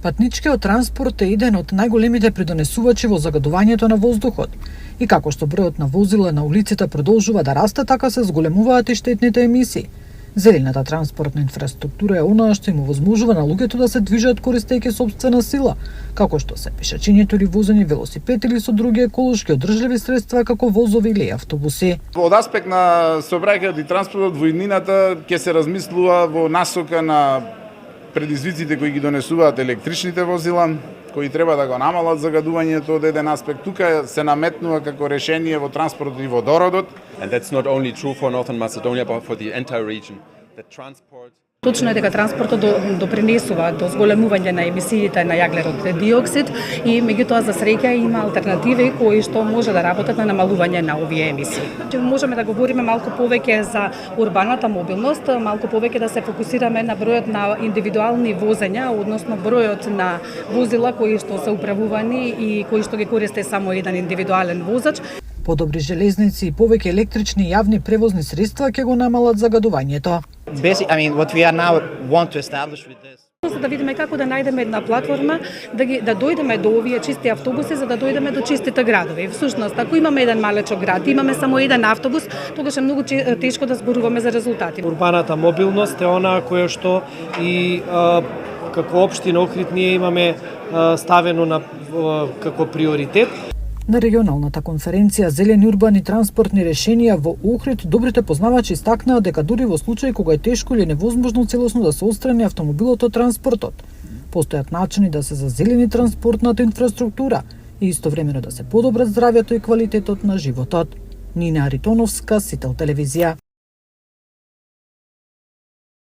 Патничкиот транспорт е еден од најголемите придонесувачи во загадувањето на воздухот. И како што бројот на возила на улиците продолжува да расте, така се зголемуваат и штетните емисии. Зелената транспортна инфраструктура е онаа што им овозможува на луѓето да се движат користејќи сопствена сила, како што се пешачењето или возење велосипед или со други еколошки одржливи средства како возови или автобуси. Од аспект на сообраќајот и транспортот во иднината ќе се размислува во насока на предизвиците кои ги донесуваат електричните возила, кои треба да го намалат загадувањето од еден аспект. Тука се наметнува како решение во транспортот и водородот. And that's not only true for Northern Macedonia, but for the entire region. The transport... Точно е дека транспортот допринесува до зголемување на емисиите на јаглерод диоксид и меѓутоа за среќа има алтернативи кои што може да работат на намалување на овие емисии. Можеме да говориме малку повеќе за урбаната мобилност, малку повеќе да се фокусираме на бројот на индивидуални возења, односно бројот на возила кои што се управувани и кои што ги користи само еден индивидуален возач. Подобри железници и повеќе електрични јавни превозни средства ќе го намалат загадувањето. What we are now want to establish with this. За да видиме како да најдеме една платформа, да дојдеме до овие чисти автобуси, за да дојдеме до чистите градови. Всушност, ако имаме еден малечок град, имаме само еден автобус, тогаш е многу тешко да зборуваме за резултати. Урбаната мобилност е она која што и како општина Охрид ние имаме ставено како приоритет. На регионалната конференција Зелени урбани транспортни решенија во Охрид, добрите познавачи истакнаа дека дури во случај кога е тешко или невозможно целосно да се отстрани автомобилот од транспортот, постојат начини да се зазелени транспортната инфраструктура и истовремено да се подобрат здравјето и квалитетот на животот. Нина Аритоновска, Сител телевизија.